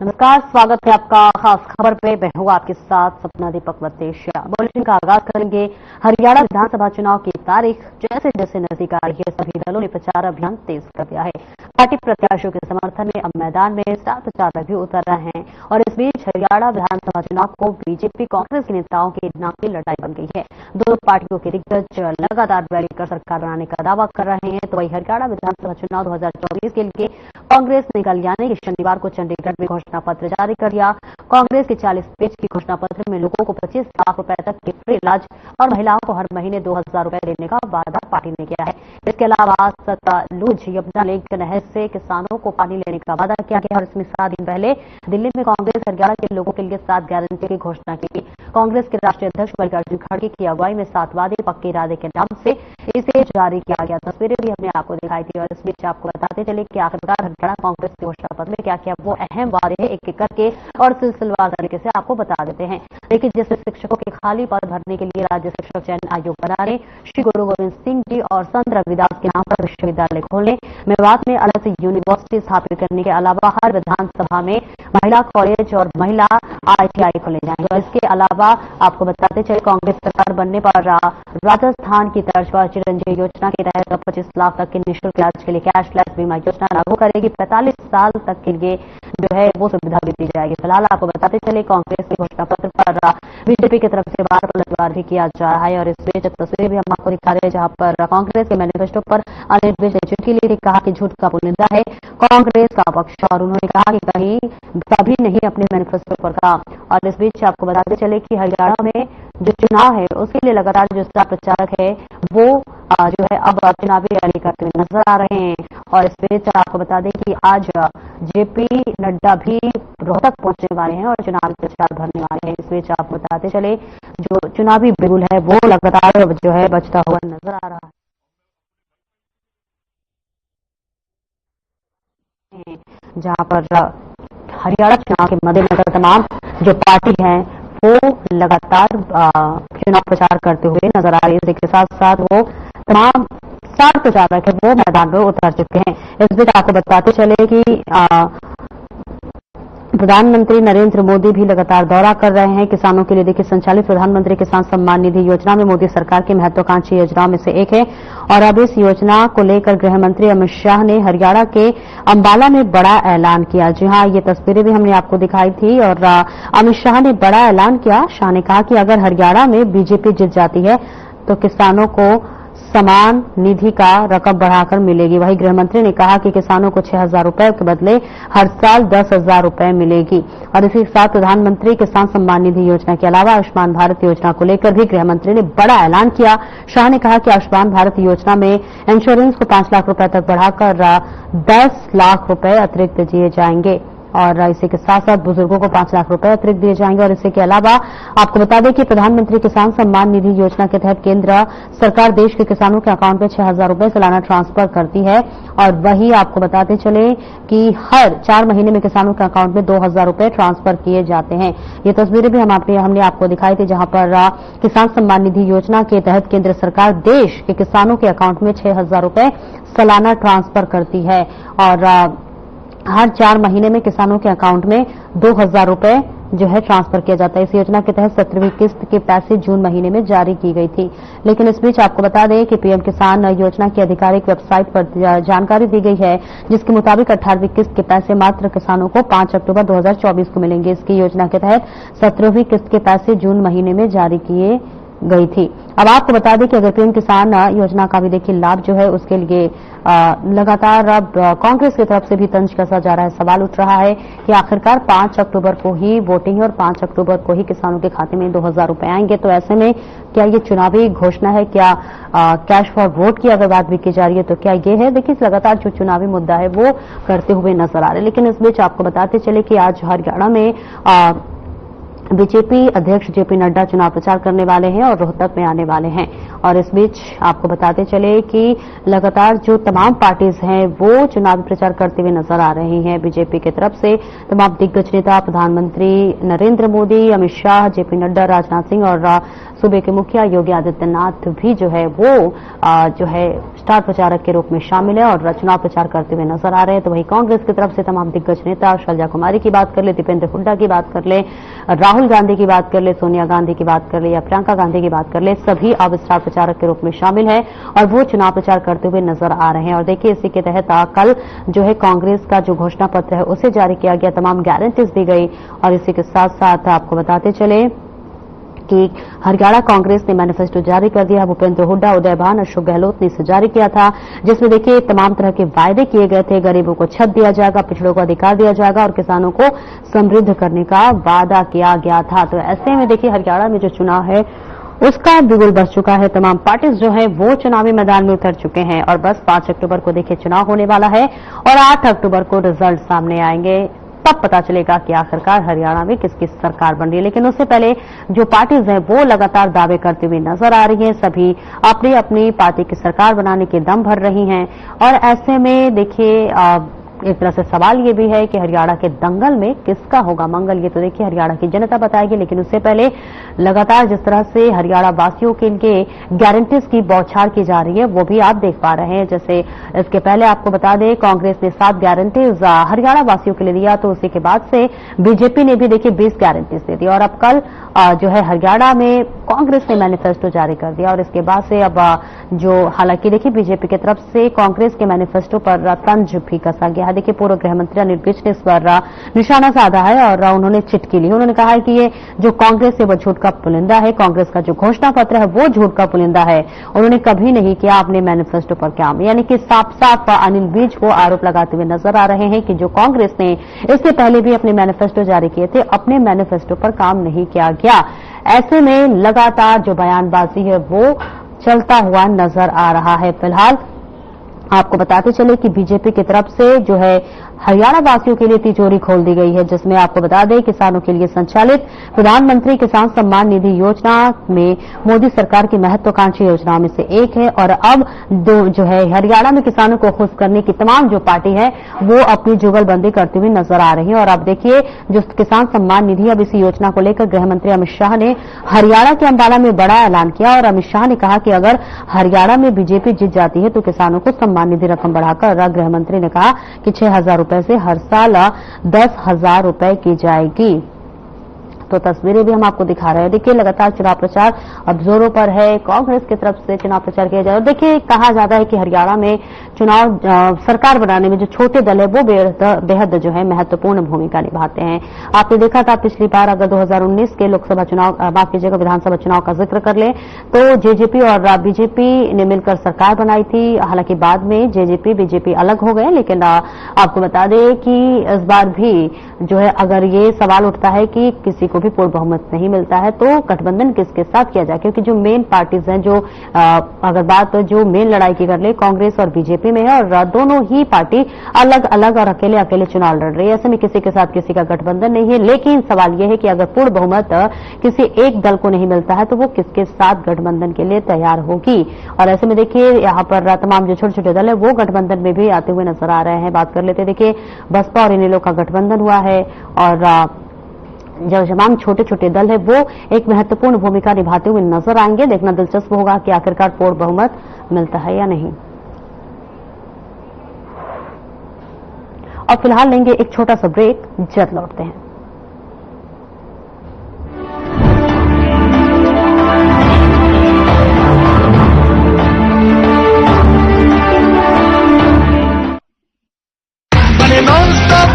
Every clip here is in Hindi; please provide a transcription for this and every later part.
नमस्कार, स्वागत है आपका खास खबर पे। मैं हूं आपके साथ सपना दीपक वतेशिया। बुलेटिन का आगाज करेंगे हरियाणा विधानसभा चुनाव की तारीख जैसे जैसे नजदीक आ रही है, सभी दलों ने प्रचार अभियान तेज कर दिया है। पार्टी प्रत्याशियों के समर्थन में अब मैदान में स्टार प्रचारक भी उतर रहे हैं और इस बीच हरियाणा विधानसभा चुनाव को बीजेपी कांग्रेस के नेताओं के नाम की लड़ाई बन गई है। दोनों पार्टियों के दिग्गज लगातार रैली कर सरकार बनाने का दावा कर रहे हैं। तो वही हरियाणा विधानसभा चुनाव 2024 के लिए कांग्रेस ने कल यानी कि शनिवार को चंडीगढ़ में घोषणा पत्र जारी कर दिया। कांग्रेस के 40 पेज की घोषणा पत्र में लोगों को 25 लाख रुपए तक के फ्री इलाज और महिलाओं को हर महीने 2000 रुपए देने का वादा पार्टी ने किया है। इसके अलावा सतलुज यमुना लिंक नहर से किसानों को पानी लेने का वादा किया गया और इसमें 7 दिन पहले दिल्ली में कांग्रेस हरियाणा के लोगों के लिए 7 गारंटी की घोषणा की। कांग्रेस के राष्ट्रीय अध्यक्ष मल्लिकार्जुन खड़गे की अगुवाई में 7 वादे पक्के इरादे के नाम से इसे जारी किया गया। तस्वीरें भी हमने आपको दिखाई थी और इस बीच आपको बताते चले कि आखिरकार हरियाणा कांग्रेस के घोषणा पत्र में क्या क्या वो अहम वादे हैं, एक एक करके और सिलसिलेवार तरीके से आपको बता देते हैं। लेकिन जैसे शिक्षकों के खाली पद भरने के लिए राज्य शिक्षक चयन आयोग बनाने, श्री गुरु गोविंद सिंह जी और संत रविदास के नाम पर विश्वविद्यालय खोलने, मेवात में अलग से यूनिवर्सिटी स्थापित करने के अलावा हर विधानसभा में महिला कॉलेज और महिला ITI खोले जाएंगे। और इसके अलावा आपको बताते चले कांग्रेस सरकार बनने पर राजस्थान की तर्ज पर चिरंजीवी योजना के तहत 25 लाख तक के निःशुल्क इलाज के लिए कैशलेस बीमा योजना लागू करेगी। 45 साल तक के लिए जो है वो सुविधा भी दी जाएगी। फिलहाल आपको बताते चले कांग्रेस के घोषणा पत्र पर बीजेपी की तरफ से बार पलटवार भी किया जा रहा है और इस बीच तस्वीरें भी हम आपको दिखा रहे हैं जहां पर कांग्रेस के मैनिफेस्टो पर अनिल विज ने चिट्ठी ली थी, कहा कि झूठ का पुलिंदा है कांग्रेस का पक्ष और उन्होंने कहा कि कहीं कभी नहीं अपने मैनिफेस्टो पर कहा। और इस बीच आपको बताते चले कि हरियाणा में जो चुनाव है उसके लिए लगातार जो स्टार प्रचारक है वो जो है अब चुनावी रैली करते हुए नजर आ रहे हैं। और इस बीच आपको बता दें कि आज JP नड्डा भी रोहतक पहुंचने वाले हैं और चुनावी प्रचार भरने वाले हैं। इस बीच आपको बताते चले जो चुनावी बिगुल है वो लगातार जो है बचता हुआ नजर आ रहा है, जहां पर हरियाणा चुनाव के मद्देनजर तमाम जो पार्टी हैं वो लगातार चुनाव प्रचार करते हुए नजर आ रही है। इसी के साथ साथ वो तमाम स्टार प्रचारक है वो मैदान में उतर चुके हैं। इस बीच आपको बताते चले कि प्रधानमंत्री नरेंद्र मोदी भी लगातार दौरा कर रहे हैं। किसानों के लिए देखिए संचालित प्रधानमंत्री किसान सम्मान निधि योजना में मोदी सरकार की महत्वाकांक्षी योजनाओं में से एक है और अब इस योजना को लेकर गृह मंत्री अमित शाह ने हरियाणा के अंबाला में बड़ा ऐलान किया। जी हां, ये तस्वीरें भी हमने आपको दिखाई थी और अमित शाह ने बड़ा ऐलान किया। शाह ने कहा कि अगर हरियाणा में बीजेपी जीत जाती है तो किसानों को समान निधि का रकम बढ़ाकर मिलेगी। वहीं गृह मंत्री ने कहा कि किसानों को 6000 रुपए के बदले हर साल 10,000 रुपए मिलेगी। और इसी के साथ प्रधानमंत्री किसान सम्मान निधि योजना के अलावा आयुष्मान भारत योजना को लेकर भी गृह मंत्री ने बड़ा ऐलान किया। शाह ने कहा कि आयुष्मान भारत योजना में इंश्योरेंस को 5 लाख रुपए तक बढ़ाकर 10 लाख रुपए अतिरिक्त दिए जाएंगे और इसी के साथ साथ बुजुर्गों को 5 लाख रुपए अतिरिक्त दिए जाएंगे। और इसके अलावा आपको बता दें कि प्रधानमंत्री किसान सम्मान निधि योजना के तहत केंद्र सरकार देश के किसानों के अकाउंट में 6000 रुपए सालाना ट्रांसफर करती है और वही आपको बताते चले कि हर 4 महीने में किसानों के अकाउंट में 2000 रुपए ट्रांसफर किए जाते हैं। ये तस्वीरें भी हमने आपको दिखाई थी जहां पर किसान सम्मान निधि योजना के तहत केंद्र सरकार देश के किसानों के अकाउंट में 6000 रुपए सालाना ट्रांसफर करती है और हर 4 महीने में किसानों के अकाउंट में 2000 रुपए जो है ट्रांसफर किया जाता है। इस योजना के तहत 17वीं किस्त के पैसे जून महीने में जारी की गई थी। लेकिन इस बीच आपको बता दें कि पीएम किसान योजना की आधिकारिक वेबसाइट पर जानकारी दी गई है जिसके मुताबिक 18वीं किस्त के पैसे मात्र किसानों को 5 अक्टूबर 2024 को मिलेंगे। इसकी योजना के तहत 17वीं किस्त के पैसे जून महीने में जारी किए गई थी। अब आपको बता दें कि अगर पीएम किसान योजना का भी देखिए लाभ जो है उसके लिए लगातार अब कांग्रेस की तरफ से भी तंज कसा जा रहा है। सवाल उठ रहा है कि आखिरकार 5 अक्टूबर को ही वोटिंग है और 5 अक्टूबर को ही किसानों के खाते में 2000 रुपए आएंगे। तो ऐसे में क्या ये चुनावी घोषणा है, क्या कैश फॉर वोट की अगर बात भी की जा रही है तो क्या ये है? देखिए लगातार जो चुनावी मुद्दा है वो करते हुए नजर आ रहे हैं। लेकिन इस बीच आपको बताते चले कि आज हरियाणा में बीजेपी अध्यक्ष JP नड्डा चुनाव प्रचार करने वाले हैं और रोहतक में आने वाले हैं। और इस बीच आपको बताते चले कि लगातार जो तमाम पार्टीज हैं वो चुनावी प्रचार करते हुए नजर आ रही हैं। बीजेपी की तरफ से तमाम दिग्गज नेता प्रधानमंत्री नरेंद्र मोदी, अमित शाह, JP नड्डा, राजनाथ सिंह और सूबे के मुखिया योगी आदित्यनाथ भी जो है वो स्टार प्रचारक के रूप में शामिल है और चुनाव प्रचार करते हुए नजर आ रहे हैं। तो वहीं कांग्रेस की तरफ से तमाम दिग्गज नेता शैलजा कुमारी की बात कर ले, दीपेंद्र हुड्डा की बात कर ले, राहुल गांधी की बात कर ले, सोनिया गांधी की बात कर ले या प्रियंका गांधी की बात कर ले, सभी अब स्टार प्रचारक के रूप में शामिल है और वो चुनाव प्रचार करते हुए नजर आ रहे हैं। और देखिए इसी के तहत कल जो है कांग्रेस का जो घोषणा पत्र है उसे जारी किया गया, तमाम गारंटीज दी गई। और इसी के साथ साथ आपको बताते चले कि हरियाणा कांग्रेस ने मैनिफेस्टो जारी कर दिया। भूपेंद्र हुड्डा, उदय भान, अशोक गहलोत ने इसे जारी किया था, जिसमें देखिए तमाम तरह के वायदे किए गए थे। गरीबों को छत दिया जाएगा, पिछड़ों को अधिकार दिया जाएगा और किसानों को समृद्ध करने का वादा किया गया था। तो ऐसे में देखिए हरियाणा में जो चुनाव है उसका बिगुल बज चुका है। तमाम पार्टीज जो है वो चुनावी मैदान में उतर चुके हैं और बस 5 अक्टूबर को देखिए चुनाव होने वाला है और 8 अक्टूबर को रिजल्ट सामने आएंगे, तब पता चलेगा कि आखिरकार हरियाणा में किसकी सरकार बन रही है। लेकिन उससे पहले जो पार्टीज हैं वो लगातार दावे करते हुए नजर आ रही हैं, सभी अपनी अपनी पार्टी की सरकार बनाने के दम भर रही हैं। और ऐसे में देखिए एक तरह से सवाल ये भी है कि हरियाणा के दंगल में किसका होगा मंगल, ये तो देखिए हरियाणा की जनता बताएगी। लेकिन उससे पहले लगातार जिस तरह से हरियाणा वासियों के लिए गारंटीज की बौछार की जा रही है वो भी आप देख पा रहे हैं। जैसे इसके पहले आपको बता दें कांग्रेस ने 7 गारंटीज हरियाणा वासियों के लिए दिया, तो उसी के बाद से बीजेपी ने भी देखिए 20 गारंटीज दे दी और अब कल जो है हरियाणा में कांग्रेस ने मैनिफेस्टो जारी कर दिया। और इसके बाद से अब जो हालांकि देखिए बीजेपी की तरफ से कांग्रेस के मैनिफेस्टो पर तंज भी कसा गया। देखिए पूर्व गृह मंत्री अनिल विज ने इस पर निशाना साधा है और उन्होंने चिटकी ली। उन्होंने कहा है कि ये जो कांग्रेस है वो झूठ का पुलिंदा है, कांग्रेस का जो घोषणा पत्र है वो झूठ का पुलिंदा है। उन्होंने कभी नहीं किया अपने मैनिफेस्टो पर काम, यानी कि साफ साफ अनिल विज को आरोप लगाते हुए नजर आ रहे हैं कि जो कांग्रेस ने इससे पहले भी अपने मैनिफेस्टो जारी किए थे, अपने मैनिफेस्टो पर काम नहीं किया गया। ऐसे में लगातार जो बयानबाजी है वो चलता हुआ नजर आ रहा है। फिलहाल आपको बताते चले कि बीजेपी की तरफ से जो है हरियाणा वासियों के लिए तिजोरी खोल दी गई है, जिसमें आपको बता दें किसानों के लिए संचालित प्रधानमंत्री किसान सम्मान निधि योजना में मोदी सरकार की महत्वाकांक्षी योजनाओं में से एक है। और अब जो है हरियाणा में किसानों को खुश करने की तमाम जो पार्टी है वो अपनी जुगलबंदी करती हुई नजर आ रही है। और अब देखिए जो किसान सम्मान निधि, अब इसी योजना को लेकर गृह मंत्री अमित शाह ने हरियाणा के अंबाला में बड़ा ऐलान किया और अमित शाह ने कहा कि अगर हरियाणा में बीजेपी जीत जाती है तो किसानों को सम्मान निधि रकम बढ़ाकर गृह मंत्री ने कहा कि 6,000 रुपए से हर साल 10,000 रुपए की जाएगी। तो तस्वीरें भी हम आपको दिखा रहे हैं। देखिए लगातार चुनाव प्रचार अब जोरों पर है, कांग्रेस की तरफ से चुनाव प्रचार किया जा रहा है। देखिए कहा जाता है कि हरियाणा में चुनाव सरकार बनाने में जो छोटे दल है वो बेहद जो है महत्वपूर्ण भूमिका निभाते हैं। आपने देखा था पिछली बार अगर 2019 के लोकसभा चुनाव, माफ कीजिएगा विधानसभा चुनाव का जिक्र कर ले तो जेजेपी और बीजेपी ने मिलकर सरकार बनाई थी। हालांकि बाद में जेजेपी बीजेपी अलग हो गए, लेकिन आपको बता दें कि इस बार भी जो है अगर ये सवाल उठता है कि किसी को भी पूर्ण बहुमत नहीं मिलता है तो गठबंधन किसके साथ किया जाए, क्योंकि जो मेन पार्टीज हैं जो अगर बात जो मेन लड़ाई की कर ले कांग्रेस और बीजेपी में है और दोनों ही पार्टी अलग अलग और अकेले अकेले चुनाव लड़ रही है। ऐसे में किसी के साथ किसी का गठबंधन नहीं है। लेकिन सवाल यह है कि अगर पूर्ण बहुमत किसी एक दल को नहीं मिलता है तो वो किसके साथ गठबंधन के लिए तैयार होगी। और ऐसे में देखिए यहाँ पर तमाम जो छोटे छोटे दल है वो गठबंधन में भी आते हुए नजर आ रहे हैं। बात कर लेते देखिए बसपा और इनेलो का गठबंधन हुआ है और जो तमाम छोटे छोटे दल है वो एक महत्वपूर्ण भूमिका निभाते हुए नजर आएंगे। देखना दिलचस्प होगा कि आखिरकार पूर्ण बहुमत मिलता है या नहीं। और फिलहाल लेंगे एक छोटा सा ब्रेक, जल्द लौटते हैं।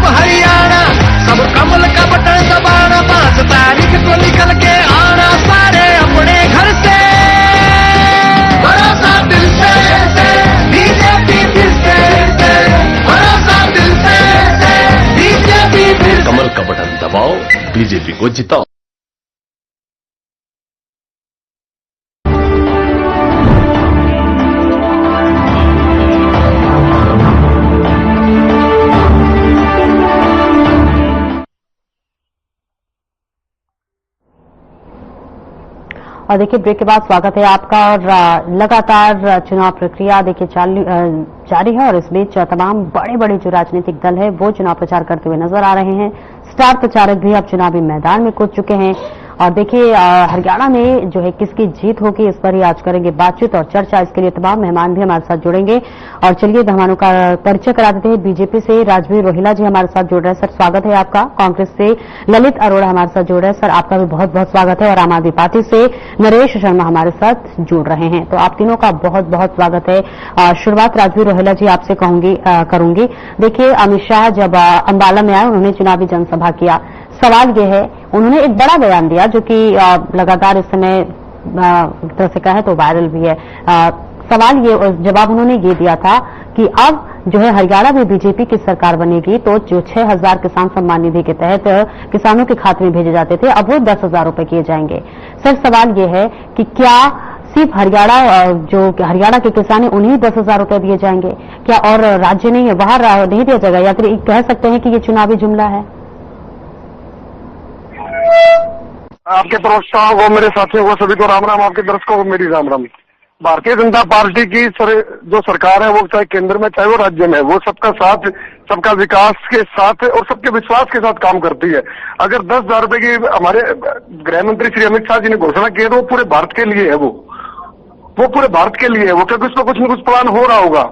हरियाणा सब कमल का बटन दबाना, 5 तारीख को निकल के आना सारे अपने घर से, भरोसा दिल से बीजेपी फिर से, भरोसा दिल से बीजेपी फिर। कमल का बटन दबाओ, बीजेपी को जिताओ। और देखिए ब्रेक के बाद स्वागत है आपका। और लगातार चुनाव प्रक्रिया देखिए जारी है और इस बीच तमाम बड़े बड़े जो राजनीतिक दल है वो चुनाव प्रचार करते हुए नजर आ रहे हैं। स्टार प्रचारक भी अब चुनावी मैदान में कूद चुके हैं और देखिए हरियाणा में जो है किसकी जीत होगी, इस पर ही आज करेंगे बातचीत और चर्चा। इसके लिए तमाम मेहमान भी हमारे साथ जुड़ेंगे और चलिए मेहमानों का परिचय करा देते हैं। बीजेपी से राजवीर रोहिला जी हमारे साथ जुड़ रहे हैं। सर स्वागत है आपका। कांग्रेस से ललित अरोड़ा हमारे साथ जुड़ रहे हैं। सर आपका भी बहुत बहुत स्वागत है। और आम आदमी पार्टी से नरेश शर्मा हमारे साथ जुड़ रहे हैं। तो आप तीनों का बहुत बहुत स्वागत है। शुरुआत राजवीर रोहिला जी आपसे करूंगी। देखिए अमित शाह जब अंबाला में आए उन्होंने चुनावी जनसभा किया। सवाल यह है, उन्होंने एक बड़ा बयान दिया जो कि लगातार इस समय एक तरह से कहे तो वायरल भी है। सवाल ये, जवाब उन्होंने ये दिया था कि अब जो है हरियाणा में बीजेपी की सरकार बनेगी तो जो 6,000 किसान सम्मान निधि के तहत किसानों के खाते में भेजे जाते थे अब वो 10,000 रुपए किए जाएंगे। सर सवाल ये है कि क्या सिर्फ हरियाणा के किसान है उन्हीं 10,000 रुपए दिए जाएंगे क्या, और राज्य नहीं है वहां नहीं दिया जाएगा, या फिर कह सकते हैं कि ये चुनावी जुमला है? आपके प्रवक्ताओं को, मेरे साथियों को, सभी को राम राम। आपके दर्शकों को मेरी राम राम। भारतीय जनता पार्टी की जो सरकार है वो चाहे केंद्र में चाहे वो राज्य में, वो सबका साथ, सबका विकास के साथ और सबके विश्वास के साथ काम करती है। अगर 10,000 रुपए की हमारे गृह मंत्री श्री अमित शाह जी ने घोषणा की है तो वो पूरे भारत के लिए है, वो पूरे भारत के लिए है वो, क्योंकि उसका कुछ न कुछ प्लान हो रहा होगा।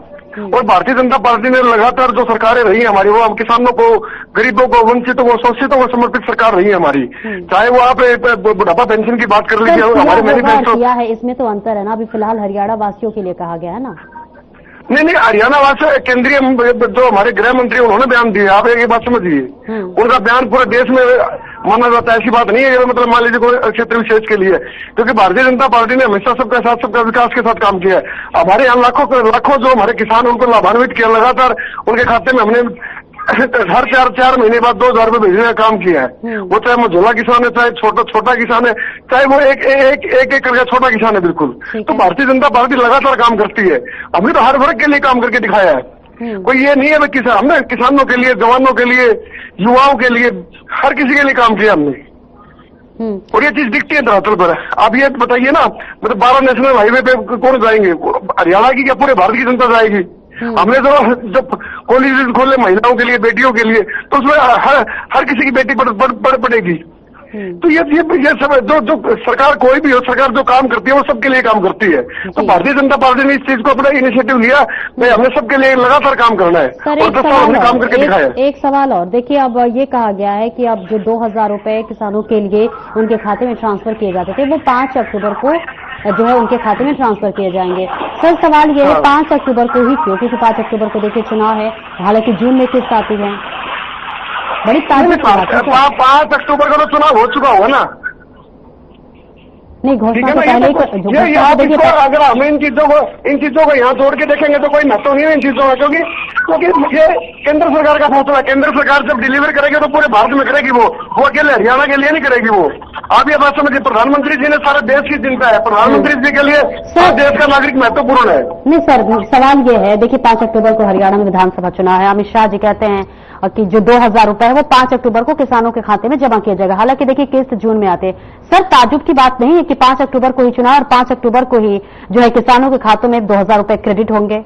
और भारतीय जनता पार्टी ने लगातार जो सरकारें रही है हमारी, वो हम किसानों को, गरीबों को, वंचितों को, शोषितों को समर्पित सरकार रही है हमारी। चाहे वो आप बुढ़ापा पेंशन की बात कर लीजिए, हमारे मैनिफेस्टो किया है, इसमें तो अंतर है ना। अभी फिलहाल हरियाणा वासियों के लिए कहा गया है ना। नहीं, हरियाणा वासी केंद्रीय जो हमारे गृह मंत्री उन्होंने बयान दिया, आप ये बात समझिए। उनका बयान पूरे देश में माना जाता है, ऐसी बात नहीं है। मतलब मान लीजिए कोई क्षेत्र विशेष के लिए, क्योंकि भारतीय जनता पार्टी ने हमेशा सबका साथ, सबका विकास के साथ काम किया है। हमारे यहाँ लाखों जो हमारे किसान उनको लाभान्वित किया, लगातार उनके खाते में हमने हर 4 महीने बाद 2,000 रुपए भेजने का काम किया है। वो चाहे मझोला किसान है, चाहे छोटा किसान है, चाहे वो एक करके छोटा किसान है, बिल्कुल। तो भारतीय जनता पार्टी लगातार काम करती है। हमने तो हर वर्ग के लिए काम करके दिखाया है। कोई ये नहीं है किसान, हमने किसानों के लिए, जवानों के लिए, युवाओं के लिए, हर किसी के लिए काम किया हमने। और ये चीज दिखती है धरातल पर। अब ये बताइए ना, मतलब 12 नेशनल हाईवे पे कौन जाएंगे? हरियाणा की क्या पूरे भारत की जनता जाएगी? हमने जो कॉलेज खोले महिलाओं के लिए, बेटियों के लिए, तो उसमें हर किसी की बेटी पड़ेगी। तो ये सब जो सरकार कोई भी हो, सरकार जो काम करती है वो सबके लिए काम करती है। तो भारतीय जनता पार्टी ने इस चीज को अपना इनिशिएटिव लिया, भाई हमने सबके लिए लगातार काम करना है और 10 साल हमने काम करके दिखाया। एक सवाल और, देखिए अब ये कहा गया है कि अब जो 2,000 रुपए किसानों के लिए उनके खाते में ट्रांसफर किए जाते थे वो 5 अक्टूबर को जो है उनके खाते में ट्रांसफर किए जाएंगे। सर सवाल ये है 5 अक्टूबर को ही क्यों? क्योंकि 5 अक्टूबर को देखिए चुनाव है, हालांकि जून में किस्त आती है। बड़ी तारीफ 5 अक्टूबर का तो चुनाव हो चुका होगा ना। नहीं, घोषणा तो पहले ही। अगर हम इन चीजों को यहाँ जोड़ के देखेंगे तो कोई महत्व नहीं है इन चीजों का, क्योंकि ये केंद्र सरकार का फैसला है। केंद्र सरकार जब डिलीवर करेगी तो पूरे भारत में करेगी, वो अकेले हरियाणा के लिए नहीं करेगी। वो आप ये बात समझिए, प्रधानमंत्री जी ने सारे देश की चिंता है, प्रधानमंत्री जी के लिए देश का नागरिक महत्वपूर्ण है। नहीं सर, सवाल ये है, देखिए 5 अक्टूबर को हरियाणा में विधानसभा चुनाव है। अमित शाह जी कहते हैं कि जो 2,000 रुपए है वो 5 अक्टूबर को किसानों के खाते में जमा किया जाएगा। हालांकि देखिए किस्त जून में आते। सर ताजुब की बात नहीं है कि 5 अक्टूबर को ही चुनाव और 5 अक्टूबर को ही जो है किसानों के खातों में 2,000 रुपए क्रेडिट होंगे?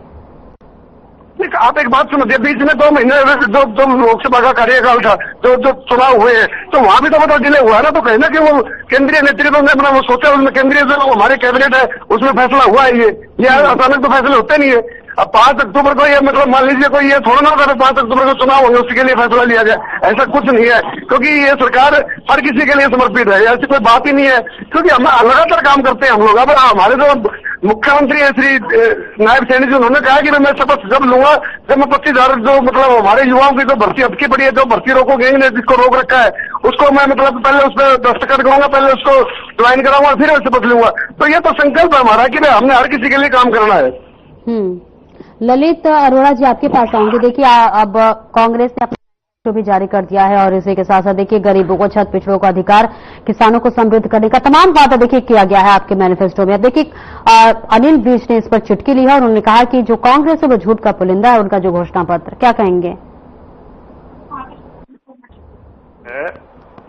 आप एक बात समझिए, बीच में 2 महीने जो लोकसभा का कार्यकाल था, जो चुनाव हुए, तो वहां भी तो मतलब डिले हुआ है ना। तो कहीं ना कि वो केंद्रीय नेतृत्व ने अपना वो सोचा, उसमें केंद्रीय जो हमारे कैबिनेट है उसमें फैसला हुआ है। ये अचानक तो फैसले होते नहीं है। अब 5 अक्टूबर को ये मतलब मान लीजिए कोई ये थोड़ा ना होगा 5 अक्टूबर को चुनाव होंगे उसी के लिए फैसला लिया जाए, ऐसा कुछ नहीं है। क्योंकि ये सरकार हर किसी के लिए समर्पित है, ऐसी कोई बात ही नहीं है। क्योंकि हम लगातार काम करते हैं हम लोग। अब हमारे जो मुख्यमंत्री है श्री नायब सैनी जी, उन्होंने कहा कि मैं शपथ जब लूंगा जब मैं 25,000 जो मतलब हमारे युवाओं की जो भर्ती अटकी पड़ी है, जो भर्ती रोको गैंग ने जिसको रोक रखा है, उसको मैं मतलब पहले उस पर दस्तखत करूंगा, पहले उसको ज्वाइन कराऊंगा, फिर शपथ लूंगा। तो ये तो संकल्प है हमारा कि हमने हर किसी के लिए काम करना है। ललित अरोड़ा जी आपके पास आऊंगी। देखिए अब कांग्रेस ने अपना जो भी जारी कर दिया है और इसी के साथ साथ देखिए गरीबों को, छत पिछड़ों को अधिकार, किसानों को समृद्ध करने का तमाम वादा देखिए किया गया है आपके मैनिफेस्टो में। देखिए अनिल विज ने इस पर चुटकी ली है और उन्होंने कहा कि जो कांग्रेस है वो झूठ का पुलिंदा है, उनका जो घोषणा पत्र, क्या कहेंगे?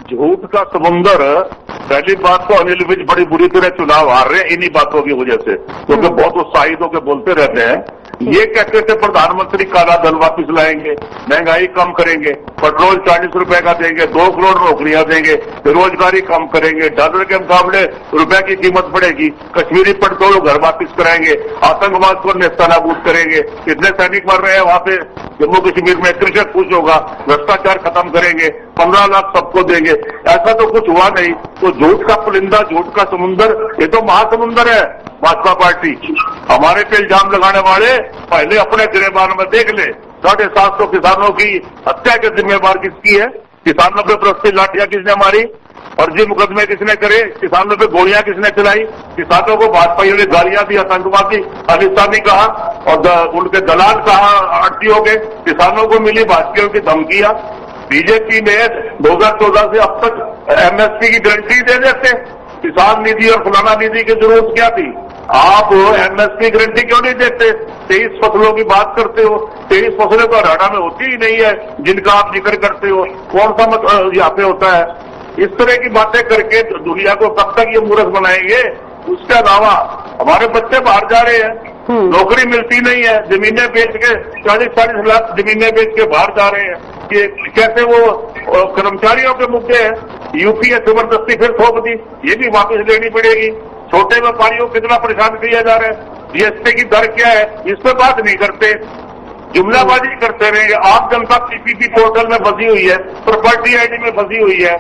झूठ का समंदर। पहली बात तो अनिल विज बड़ी बुरी तरह चुनाव हार रहे हैं इन्हीं बातों की वजह से, क्योंकि बहुत उत्साहित होकर बोलते रहते हैं ये कहते थे प्रधानमंत्री काला धन वापिस लाएंगे, महंगाई कम करेंगे, पेट्रोल 40 रुपए का देंगे, 2 करोड़ नौकरियां देंगे, बेरोजगारी कम करेंगे, डॉलर के मुकाबले रुपए की कीमत बढ़ेगी, कश्मीरी पेट्रोल घर वापिस कराएंगे, आतंकवाद को नेस्तनाबूद करेंगे, कितने सैनिक मर रहे हैं वहां पे जम्मू कश्मीर में, कृषक खुश होगा, भ्रष्टाचार खत्म करेंगे, 15 लाख सबको देंगे। ऐसा तो कुछ हुआ नहीं। तो झूठ का पुलिंदा, झूठ का समुंदर, ये तो महासमुंदर है भाजपा पार्टी। हमारे पे इल्जाम लगाने वाले पहले अपने गिरबान में देख ले। 750 किसानों की हत्या के जिम्मेवार किसकी है? किसानों पे प्रस्ती लाठियां किसने मारी? फर्जी मुकदमे किसने करे? किसानों पे गोलियां किसने चलाई? किसानों को भाजपाइयों ने गालियां दी, आतंकवादी, खालिस्तानी कहा और उनके दलाल कहा, आड़तियों के। किसानों को मिली भाजपाइयों की धमकियां। बीजेपी ने 2014 से अब तक एमएसपी की गारंटी दे देते। किसान निधि और फलाना निधि की जरूरत क्या थी? आप एमएसपी गारंटी क्यों नहीं देते? 23 फसलों की बात करते हो, 23 फसलें तो हरियाणा में होती ही नहीं है जिनका आप जिक्र करते हो। कौन सा यहाँ पे होता है? इस तरह की बातें करके दुनिया को कब तक ये मूर्ख बनाएंगे? उसके अलावा हमारे बच्चे बाहर जा रहे हैं, नौकरी मिलती नहीं है, जमीनें बेच के 40-40 लाख जमीनें बेच के बाहर जा रहे हैं। ये कैसे वो कर्मचारियों के मुद्दे हैं। यूपीए जबरदस्ती फिर थोप दी, ये भी वापस लेनी पड़ेगी। छोटे व्यापारियों को कितना परेशान किया जा रहा है। जीएसटी की दर क्या है, इस पर बात नहीं करते, जुमलाबाजी करते रहेंगे। आप जनता पीपीपी पोर्टल में फंसी हुई है, प्रॉपर्टी आईडी में फंसी हुई है।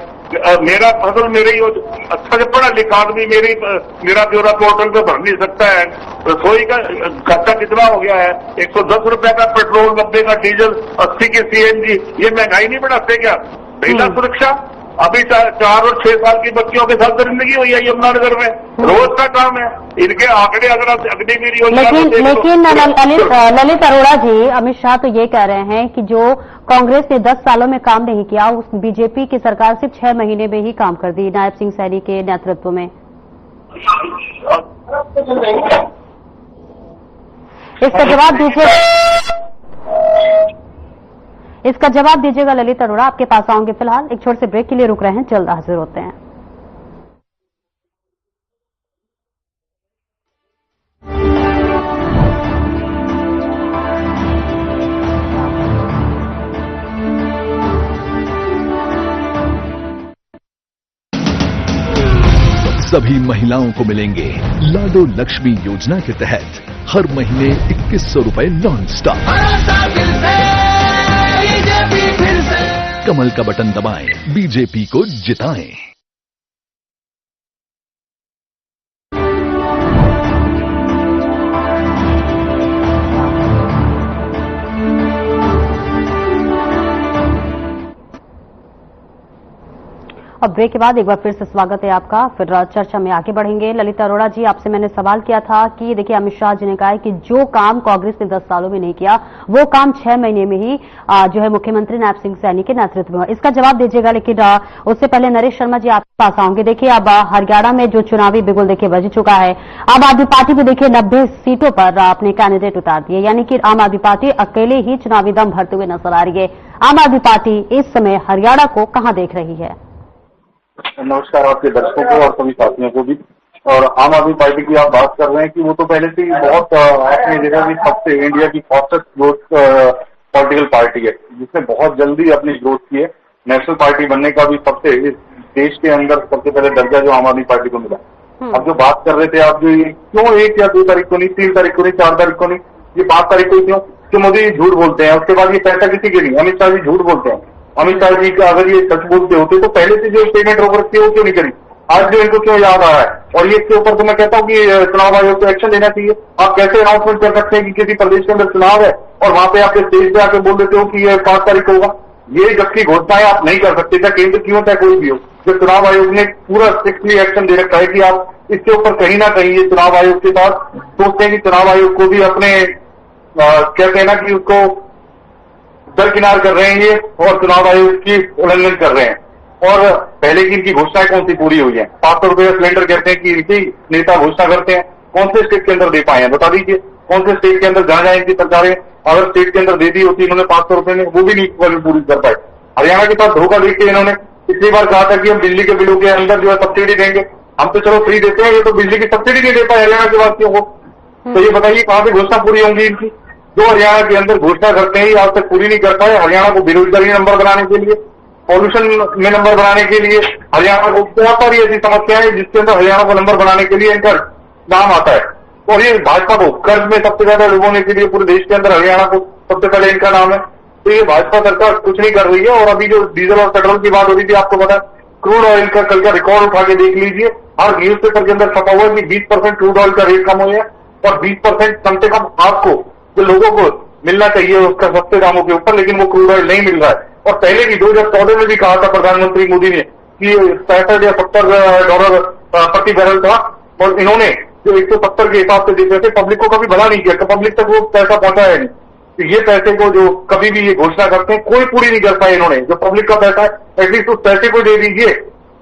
मेरा फसल मेरे ही अच्छा से पढ़ा लिखा आदमी मेरा ब्यौरा पोर्टल पे भर नहीं सकता है। रसोई का खर्चा कितना हो गया है? 110 रुपए का पेट्रोल, 90 का डीजल, 80 की सीएनजी। ये महंगाई नहीं बढ़ाते क्या? महिला सुरक्षा अभी 4 और 6 साल की बच्चियों के साथ जिंदगी हुई है यमुनानगर में, रोज का काम है। इनके आंकड़े अगर आप अग्निवीर योजना लेकिन ललित अरोड़ा जी, अमित शाह तो ये कह रहे हैं कि जो कांग्रेस ने 10 सालों में काम नहीं किया, उस बीजेपी की सरकार सिर्फ 6 महीने में ही काम कर दी नायब सिंह सैनी के नेतृत्व में। इसका जवाब दीजिए, इसका जवाब दीजिएगा ललित अरोड़ा, आपके पास आऊंगे। फिलहाल एक छोटे से ब्रेक के लिए रुक रहे हैं, जल्द हाजिर होते हैं। सभी महिलाओं को मिलेंगे लाडो लक्ष्मी योजना के तहत हर महीने 2100 रुपए नॉन स्टॉप। कमल का बटन दबाएं, बीजेपी को जिताएं। अब ब्रेक के बाद एक बार फिर से स्वागत है आपका। फिर चर्चा में आगे बढ़ेंगे। ललित अरोड़ा जी, आपसे मैंने सवाल किया था कि देखिए अमित शाह जी ने कहा है कि जो काम कांग्रेस ने 10 सालों में नहीं किया, वो काम 6 महीने में ही जो है मुख्यमंत्री नायब सिंह सैनी के नेतृत्व में। इसका जवाब दीजिएगा, लेकिन उससे पहले नरेश शर्मा जी आपके पास आऊंगे। देखिए अब हरियाणा में जो चुनावी बिगुल देखिए बज चुका है। आम आदमी पार्टी भी देखिए 90 सीटों पर अपने कैंडिडेट उतार दिए, यानी कि आम आदमी पार्टी अकेले ही चुनावी दम भरते हुए नजर आ रही है। आम आदमी पार्टी इस समय हरियाणा को कहां देख रही है? नमस्कार आपके दर्शकों को और सभी साथियों को भी। और आम आदमी पार्टी की आप बात कर रहे हैं कि वो तो पहले से ही बहुत आपने देखा कि सबसे इंडिया की फास्टेस्ट ग्रोथ पॉलिटिकल पार्टी है, जिसने बहुत जल्दी अपनी ग्रोथ की है। नेशनल पार्टी बनने का भी सबसे इस देश के अंदर सबसे पहले दर्जा जो आम आदमी पार्टी को मिला। अब जो बात कर रहे थे आप, जो क्यों 1 या 2 तारीख को नहीं, 3 तारीख को नहीं, 4 तारीख को नहीं, ये 5 तारीख को क्यों मोदी झूठ बोलते हैं? उसके बाद ये पैसा किसी के नहीं, अमित शाह जी झूठ बोलते हैं। अमित शाह जी का अगर ये सच बोलते होते तो पहले से जो पेमेंट रोक रखी है वो क्यों नहीं करी? आज जो इनको क्यों याद आ रहा है? और ये इसके ऊपर तो मैं कहता हूँ कि चुनाव आयोग को एक्शन लेना चाहिए। आप कैसे अनाउंसमेंट कर सकते हैं कि किसी प्रदेश के अंदर चुनाव है और वहां पे आपके स्टेज पे आके बोल देते हो कि ये 5 तारीख को होगा? ये जबकि घोषणाएं आप नहीं कर सकते, चाहे केंद्र की हो चाहे कोई भी हो। जो चुनाव आयोग ने पूरा स्ट्रिक्टली एक्शन दे रखा है कि आप इसके ऊपर कहीं ना कहीं ये चुनाव आयोग के पास सोचते हैं कि चुनाव आयोग को भी अपने क्या कहना कि उसको दरकिनार कर रहे हैं ये, और चुनाव आयोग की उल्लंघन कर रहे हैं। और पहले की इनकी घोषणाएं कौन सी पूरी हुई है? 500 रुपये सिलेंडर कहते हैं कि इसी नेता घोषणा करते हैं, कौन से स्टेट के अंदर दे पाए हैं बता दीजिए? कौन से स्टेट के अंदर जहां जहां इनकी सरकारें अगर स्टेट के अंदर दे दी होती इन्होंने 500 रुपये में, वो भी नहीं पूरी कर पाए। हरियाणा के पास धोखा देख के इन्होंने पिछली बार कहा था कि हम बिजली के बिलों के अंदर जो है सब्सिडी देंगे। हम तो चलो फ्री देते हैं, ये तो बिजली की सब्सिडी नहीं दे पाए हरियाणा के वासियों को। तो ये बताइए कहां से घोषणा पूरी होंगी इनकी? जो हरियाणा के अंदर घोषणा करते हैं ये आज तक पूरी नहीं कर पाए। हरियाणा को बेरोजगारी नंबर बनाने के लिए, पॉल्यूशन में नंबर बनाने के लिए, हरियाणा को बहुत सारी ऐसी समस्याएं हैं जिसके अंदर हरियाणा को नंबर बनाने के लिए इनका नाम आता है। और ये भाजपा को कर्ज में सबसे ज्यादा डुबोने के लिए पूरे देश के अंदर हरियाणा को सबसे पहले इनका नाम है। तो ये भाजपा सरकार कुछ नहीं कर रही है। और अभी जो डीजल और पेट्रोल की बात हो रही थी, आपको पता है क्रूड ऑयल का कल का रिकॉर्ड उठा के देख लीजिए, हर न्यूज पेपर के अंदर छपा हुआ है कि 20% क्रूड ऑयल का रेट कम हो गया और 20% कम से कम आपको जो लोगों को मिलना चाहिए उसका सस्ते दामों के ऊपर, लेकिन वो क्रूड ऑयल नहीं मिल रहा है। और पहले भी 2014 में भी कहा था प्रधानमंत्री मोदी ने कि 65 या $70 प्रति बैरल था, और इन्होंने जो 170 के हिसाब से देते थे, पब्लिक को कभी भला नहीं किया, पब्लिक तक वो पैसा पहुंचाया नहीं। तो ये पैसे को जो कभी भी ये घोषणा करते हैं कोई पूरी नहीं करता है इन्होंने। जो पब्लिक का पैसा है एटलीस्ट उस पैसे को दे दीजिए,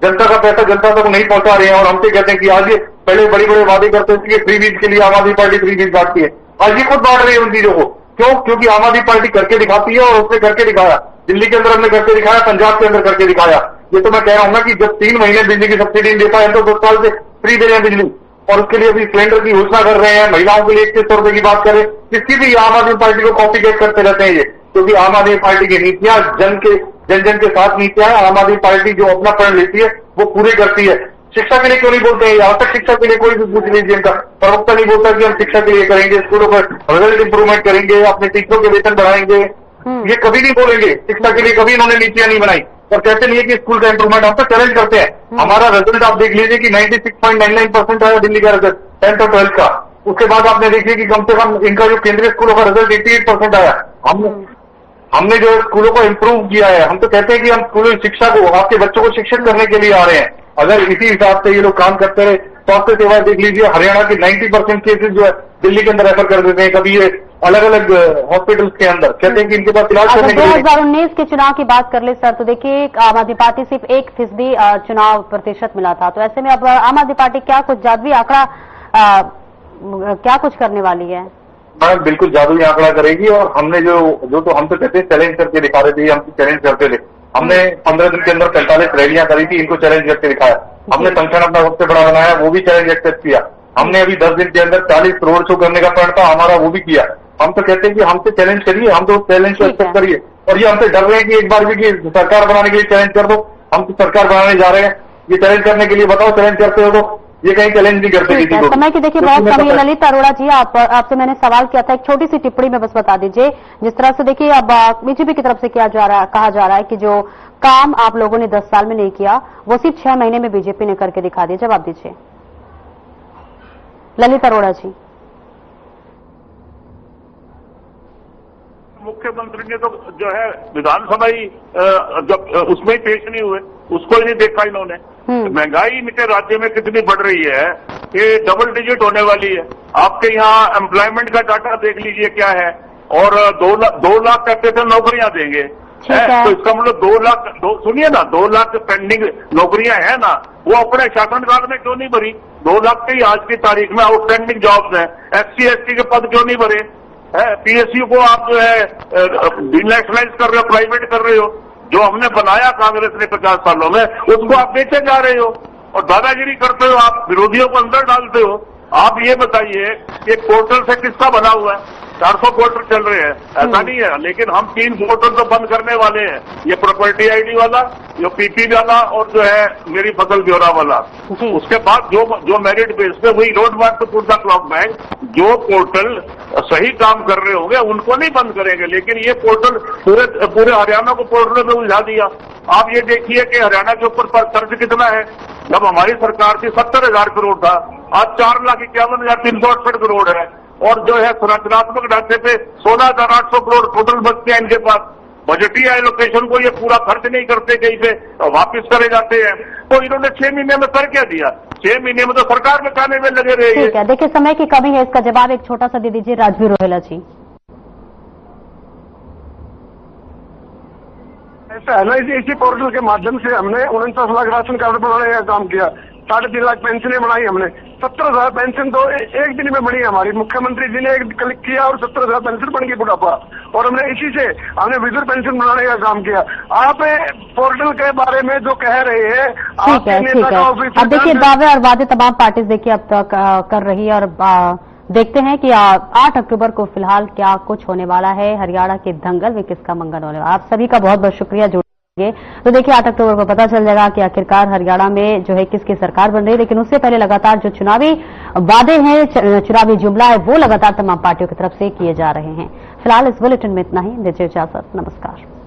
जनता का पैसा जनता तक नहीं पहुंचा रहे हैं। और हमसे कहते हैं कि आज ये पहले बड़े बड़े वादे करते थे कि फ्री बीज के लिए आम आदमी पार्टी फ्री बीज बांटती है, आज ये खुद बांट रही है उन चीजों को। क्यों? क्योंकि आम आदमी पार्टी करके दिखाती है, और उसने करके दिखाया। दिल्ली के अंदर हमने करके दिखाया, पंजाब के अंदर करके दिखाया। ये तो मैं कह रहा हूं ना कि जब 3 महीने बिजली की सब्सिडी देता है तो 2 साल से फ्री दे रहे हैं बिजली, और उसके लिए अभी सिलेंडर की घोषणा कर रहे हैं। महिलाओं के लिए 2100 रुपए की बात करें, किसकी भी आम आदमी पार्टी को कॉपी कैट करते रहते हैं ये, क्योंकि आम आदमी पार्टी की नीतियां जन जन के साथ नीतियां है। आम आदमी पार्टी जो अपना प्रण लेती है वो पूरी करती है। शिक्षा के लिए क्यों नहीं बोलते हैं? आज तक शिक्षा के लिए कोई भी पूछ लीजिए, इनका प्रवक्ता नहीं बोलता कि हम शिक्षा के लिए करेंगे, स्कूलों पर रिजल्ट इंप्रूवमेंट करेंगे, अपने टीचरों के वेतन बढ़ाएंगे। ये कभी नहीं बोलेंगे। शिक्षा के लिए कभी इन्होंने नीतियां नहीं बनाई, और कहते नहीं है कि स्कूल का इंप्रूवमेंट। हम तो चैलेंज करते हैं। हमारा रिजल्ट आप देख लीजिए कि 96.99% आया दिल्ली का रिजल्ट 10th और 12th का। उसके बाद आपने देखिए कि कम से कम इनका जो केंद्रीय स्कूलों का रिजल्ट 88% आया। हमने जो स्कूलों को इम्प्रूव किया है। हम तो कहते हैं कि हम स्कूल शिक्षा को, आपके बच्चों को शिक्षित करने के लिए आ रहे हैं। अगर इसी हिसाब से ये लोग काम करते रहे, स्वास्थ्य सेवाएं देख लीजिए, हरियाणा के 90% केसेस जो है दिल्ली के अंदर रेफर कर देते हैं, कभी ये अलग अलग हॉस्पिटल्स के अंदर। कहते हैं कि इनके पास इलाज करने के लिए। 2019 के चुनाव की बात कर ले सर, तो देखिए आम आदमी पार्टी सिर्फ 1% चुनाव प्रतिशत मिला था। तो ऐसे में अब आम आदमी पार्टी क्या कुछ जादुई आंकड़ा क्या कुछ करने वाली है? मैडम बिल्कुल जादुई आंकड़ा करेगी। और हमने जो तो हम तो कहते हैं चैलेंज करके दिखा रहे थे, हम चैलेंज करते थे। हमने 15 दिन के अंदर 45 रैलियां करी थी, इनको चैलेंज करके दिखाया। हमने संगठन अपना सबसे बड़ा बनाया, वो भी चैलेंज एक्सेप्ट किया। हमने अभी 10 दिन के अंदर 40 रोड शो करने का प्रण था हमारा, वो भी किया। हम तो कहते हैं कि हमसे चैलेंज करिए, हम तो चैलेंज को एक्सेप्ट करिए। और ये हमसे डर रहे हैं कि एक बार भी कि सरकार बनाने के लिए चैलेंज कर दो। हम तो सरकार बनाने जा रहे हैं, ये चैलेंज करने के लिए बताओ, चैलेंज करते हो तो ये कहीं चैलेंज नहीं करते किसी को। समय की देखिए बहुत कमी है। ललित अरोड़ा जी, आपसे मैंने सवाल किया था, एक छोटी सी टिप्पणी में बस बता दीजिए। जिस तरह से देखिए अब बीजेपी की तरफ से कहा जा रहा है कि जो काम आप लोगों ने 10 साल में नहीं किया वो सिर्फ 6 महीने में बीजेपी ने करके दिखा दिया। जवाब दीजिए ललित अरोड़ा जी। मुख्यमंत्री ने तो जो है विधानसभा ही जब उसमें ही पेश नहीं हुए, उसको ही नहीं देखा इन्होंने। महंगाई इनके राज्य में कितनी बढ़ रही है कि डबल डिजिट होने वाली है। आपके यहाँ एम्प्लॉयमेंट का डाटा देख लीजिए क्या है, और 2 लाख कहते थे नौकरियां देंगे, तो इसका मतलब 2 लाख, सुनिए ना, 2 लाख पेंडिंग नौकरियां हैं ना, वो अपने शासनकाल में क्यों नहीं भरी? 2 लाख की आज की तारीख में आउटस्टैंडिंग जॉब्स हैं। SC ST के पद क्यों नहीं भरे? PSU को आप जो है डिनेशनलाइज कर रहे हो, प्राइवेट कर रहे हो। जो हमने बनाया कांग्रेस ने 50 सालों में, उसको आप बेचे जा रहे हो और दादागिरी करते हो, आप विरोधियों को अंदर डालते हो। आप ये बताइए कि पोर्टल से किसका बना हुआ है? 400 पोर्टल चल रहे हैं, ऐसा नहीं है, लेकिन हम 3 पोर्टल तो बंद करने वाले हैं। ये प्रॉपर्टी ID वाला, जो PP वाला, और जो है मेरी फसल ब्यौरा वाला। उसके बाद जो मेरिट बेस पे, वही road mark to put the clock back, जो पोर्टल सही काम कर रहे होंगे उनको नहीं बंद करेंगे, लेकिन ये पोर्टल पूरे हरियाणा को पोर्टल में उलझा दिया। आप ये देखिए कि हरियाणा के ऊपर खर्च कितना है। जब हमारी सरकार थी 70,000 करोड़ था, आज 4,51,368 करोड़ है। और जो है संरचनात्मक ढांचे पे 16,800 करोड़ टोटल बचते हैं इनके पास। बजटीय एलोकेशन को ये पूरा खर्च नहीं करते, कहीं पे वापिस करे जाते हैं। तो इन्होंने 6 महीने में कर क्या दिया? 6 महीने में तो सरकार में खाने में लगे रहे। ठीक है, देखिए समय की कमी है, इसका जवाब एक छोटा सा दे दीजिए राजवीर रोहेला जी। ऐसा है ना, इसी पोर्टल के माध्यम से हमने 49 लाख राशन कार्ड बनाने का काम किया, 3.5 लाख पेंशनें बनाई हमने। 17,000 पेंशन तो एक दिन में बनी हमारी। मुख्यमंत्री जी ने क्लिक किया और 17,000 पेंशन बन गई बुढ़ापा। और हमने इसी से हमने विधुर पेंशन बनाने का काम किया। आप पोर्टल के बारे में जो कह रहे हैं, ठीक है। अब देखिए दावे और वादे तमाम पार्टीज देखिए अब तक कर रही है, और देखते हैं कि 8 अक्टूबर को फिलहाल क्या कुछ होने वाला है, हरियाणा के दंगल में किसका मंगल होने वाला। आप सभी का बहुत बहुत शुक्रिया जुड़ेंगे। तो देखिए 8 अक्टूबर को पता चल जाएगा कि आखिरकार हरियाणा में जो है किसकी सरकार बन रही है, लेकिन उससे पहले लगातार जो चुनावी वादे हैं, चुनावी जुमला है, वो लगातार तमाम पार्टियों की तरफ से किए जा रहे हैं। फिलहाल इस बुलेटिन में इतना ही। दीजिए इजाजत, नमस्कार।